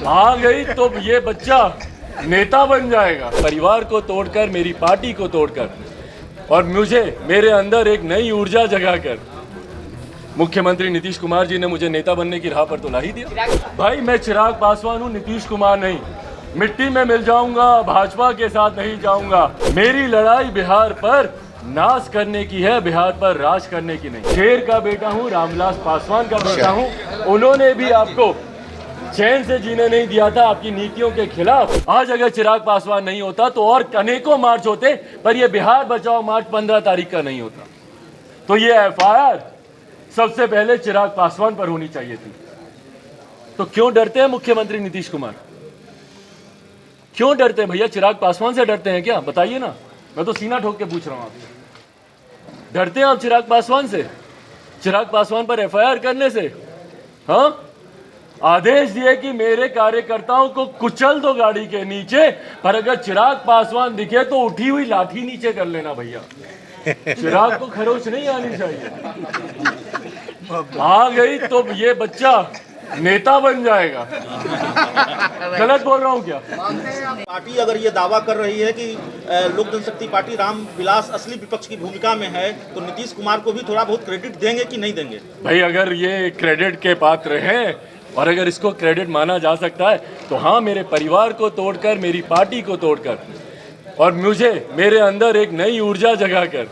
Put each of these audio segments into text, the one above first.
आ गई तो ये बच्चा नेता बन जाएगा। परिवार को तोड़कर, मेरी पार्टी को तोड़कर और मुझे मेरे अंदर एक नई ऊर्जा जगाकर मुख्यमंत्री नीतीश कुमार जी ने मुझे नेता बनने की राह पर तो ला ही दिया। भाई मैं चिराग पासवान हूँ, नीतीश कुमार नहीं। मिट्टी में मिल जाऊंगा, भाजपा के साथ नहीं जाऊंगा। मेरी लड़ाई बिहार पर नाश करने की है, बिहार पर राज करने की नहीं। शेर का बेटा हूँ, रामविलास पासवान का बेटा हूँ। उन्होंने भी आपको चैन से जीने नहीं दिया था आपकी नीतियों के खिलाफ। आज अगर चिराग पासवान नहीं होता तो और अनेकों मार्च होते, पर ये बिहार बचाओ मार्च 15 तारीख का नहीं होता। तो ये एफआईआर सबसे पहले चिराग पासवान पर होनी चाहिए थी। तो क्यों डरते हैं मुख्यमंत्री नीतीश कुमार? क्यों डरते हैं भैया? चिराग पासवान से डरते हैं क्या? बताइए ना, मैं तो सीना ठोक के पूछ रहा हूं आपसे। डरते हैं आप चिराग पासवान से? चिराग पासवान पर एफआईआर करने से? हाँ, आदेश दिए कि मेरे कार्यकर्ताओं को कुचल दो गाड़ी के नीचे, पर अगर चिराग पासवान दिखे तो उठी हुई लाठी नीचे कर लेना भैया। चिराग को खरोच नहीं आनी चाहिए। आ गई तो ये बच्चा नेता बन जाएगा। गलत बोल रहा हूँ क्या? पार्टी अगर ये दावा कर रही है कि लोक जनशक्ति पार्टी रामविलास असली विपक्ष की भूमिका में है, तो नीतीश कुमार को भी थोड़ा बहुत क्रेडिट देंगे कि नहीं देंगे? भाई अगर ये क्रेडिट के पात्र है और अगर इसको क्रेडिट माना जा सकता है तो हाँ, मेरे परिवार को तोड़कर, मेरी पार्टी को तोड़कर और मुझे मेरे अंदर एक नई ऊर्जा जगाकर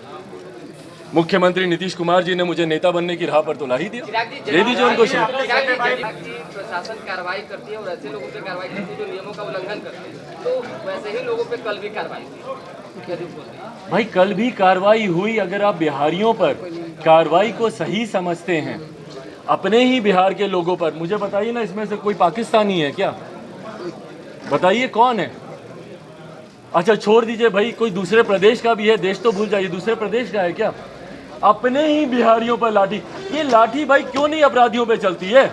मुख्यमंत्री नीतीश कुमार जी ने मुझे नेता बनने की राह पर तो ला ही दिया। दे दीजिए उनको प्रशासन कार्रवाई करती है और ऐसे लोगों पे कार्रवाई करती है जो नियमों का उल्लंघन करते हैं, तो वैसे ही लोगों पे कल भी कार्रवाई हुई। भाई कल भी कार्रवाई हुई। अगर आप बिहारियों पर कार्रवाई को सही समझते हैं, अपने ही बिहार के लोगों पर, मुझे बताइए ना, इसमें से कोई पाकिस्तानी है क्या? बताइए कौन है? अच्छा छोड़ दीजिए भाई, कोई दूसरे प्रदेश का भी है, देश तो भूल जाइए, दूसरे प्रदेश का है क्या? अपने ही बिहारियों पर लाठी। ये लाठी भाई क्यों नहीं अपराधियों पे चलती है?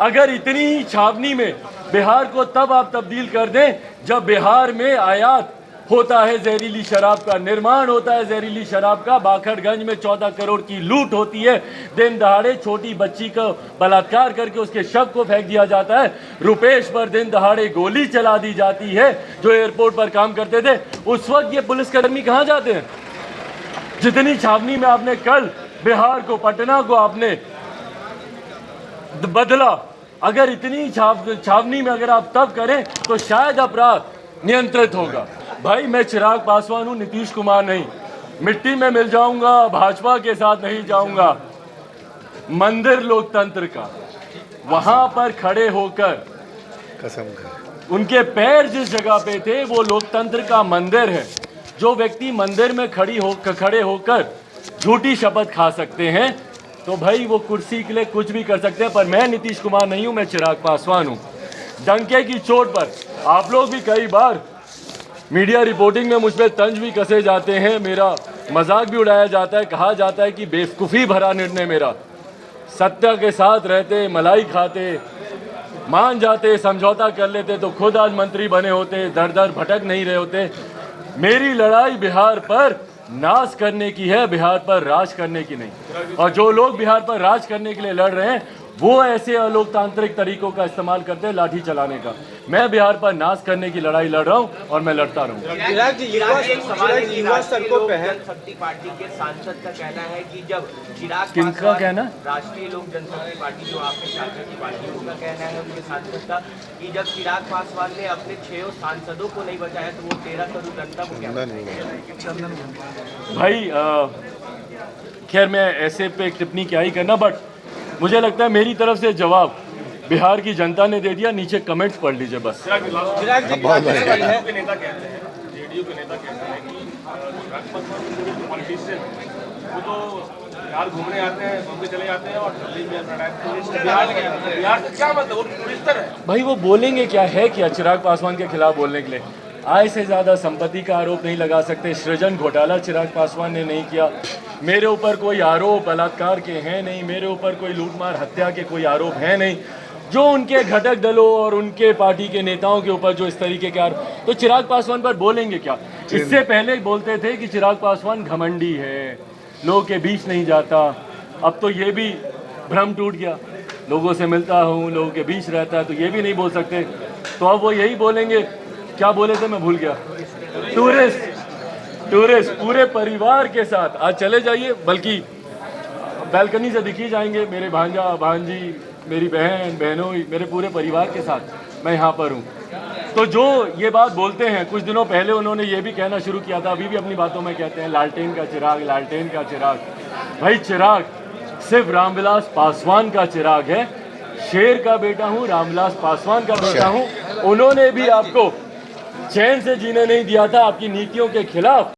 अगर इतनी ही छावनी में बिहार को तब आप तब्दील कर दें जब बिहार में आयात होता है जहरीली शराब का, निर्माण होता है जहरीली शराब का, बाखरगंज में 14 करोड़ की लूट होती है, दिन दहाड़े छोटी बच्ची को बलात्कार करके उसके शव को फेंक दिया जाता है, रुपेश पर दिन दहाड़े गोली चला दी जाती है जो एयरपोर्ट पर काम करते थे। उस वक्त ये पुलिसकर्मी कहाँ जाते हैं? जितनी छावनी में आपने कल बिहार को, पटना को आपने बदला, अगर इतनी छावनी में अगर आप तब करें तो शायद अपराध नियंत्रित होगा। भाई मैं चिराग पासवान हूँ, नीतीश कुमार नहीं। मिट्टी में मिल जाऊंगा, भाजपा के साथ नहीं जाऊंगा। मंदिर लोकतंत्र का, वहां पर खड़े होकर कसम उनके पैर जिस जगह पे थे वो लोकतंत्र का मंदिर है। जो व्यक्ति मंदिर में खड़े होकर झूठी शपथ खा सकते हैं तो भाई वो कुर्सी के लिए कुछ भी कर सकते हैं। पर मैं नीतीश कुमार नहीं हूं, मैं चिराग पासवान हूं। डंके की चोट पर आप लोग भी कई बार मीडिया रिपोर्टिंग में मुझ पर तंज भी कसे जाते हैं, मेरा मजाक भी उड़ाया जाता है, कहा जाता है कि बेवकूफ़ी भरा निर्णय मेरा। सत्य के साथ रहते, मलाई खाते, मान जाते, समझौता कर लेते तो खुद आज मंत्री बने होते, दर दर भटक नहीं रहे होते। मेरी लड़ाई बिहार पर नाश करने की है, बिहार पर राज करने की नहीं। और जो लोग बिहार पर राज करने के लिए लड़ रहे हैं वो ऐसे अलोकतांत्रिक तरीकों का इस्तेमाल करते हैं, लाठी चलाने का। मैं बिहार पर नाश करने की लड़ाई लड़ रहा हूं और मैं लड़ता रहूंगा। युवा सड़कों पे है। जनशक्ति पार्टी के सांसद का कहना है कि जब चिराग किनका कहना? राष्ट्रीय लोक जनशक्ति पार्टी जो आपके सांसद की पार्टी, उनका कहना है, उनके सांसद का, कि जब चिराग पासवान ने अपने 6 सांसदों को नहीं बचाया तो वो 13 करोड़ जनता को क्या भाई खैर मैं ऐसे पे एक टिप्पणी क्या ही करना, बट मुझे लगता है मेरी तरफ से जवाब बिहार की जनता ने दे दिया। नीचे कमेंट्स पढ़ लीजिए बस। चिराग जी के नेता कहते हैं, जेडीयू के नेता कहते हैं कि पॉलिटिशियन वो तो बिहार घूमने आते हैं, घूमने चले जाते हैं और दिल्ली में बिहार से क्या मतलब, वो टूरिस्टर है। भाई वो बोलेंगे क्या, है क्या चिराग पासवान के खिलाफ बोलने के लिए? आय से ज़्यादा संपत्ति का आरोप नहीं लगा सकते। सृजन घोटाला चिराग पासवान ने नहीं किया। मेरे ऊपर कोई आरोप बलात्कार के हैं नहीं, मेरे ऊपर कोई लूटमार हत्या के कोई आरोप हैं नहीं। जो उनके घटक दलों और उनके पार्टी के नेताओं के ऊपर जो इस तरीके के आरोप, तो चिराग पासवान पर बोलेंगे क्या? इससे पहले बोलते थे कि चिराग पासवान घमंडी है, लोगों के बीच नहीं जाता। अब तो ये भी भ्रम टूट गया। लोगों से मिलता हूँ, लोगों के बीच रहता है, तो ये भी नहीं बोल सकते। तो अब वो यही बोलेंगे, क्या बोले थे मैं भूल गया, टूरिस्ट पूरे परिवार के साथ आज चले जाइए, बल्कि बैल्कनी से दिखी जाएंगे मेरे भांजा भांजी, मेरी बहन बहनोई, मेरे पूरे परिवार के साथ मैं यहाँ पर हूँ। तो जो ये बात बोलते हैं, कुछ दिनों पहले उन्होंने ये भी कहना शुरू किया था, अभी भी अपनी बातों में कहते हैं लालटेन का चिराग, लालटेन का चिराग। भाई चिराग सिर्फ रामविलास पासवान का चिराग है। शेर का बेटा हूँ, रामविलास पासवान का बेटा हूँ। उन्होंने भी आपको चैन से जीने नहीं दिया था, आपकी नीतियों के खिलाफ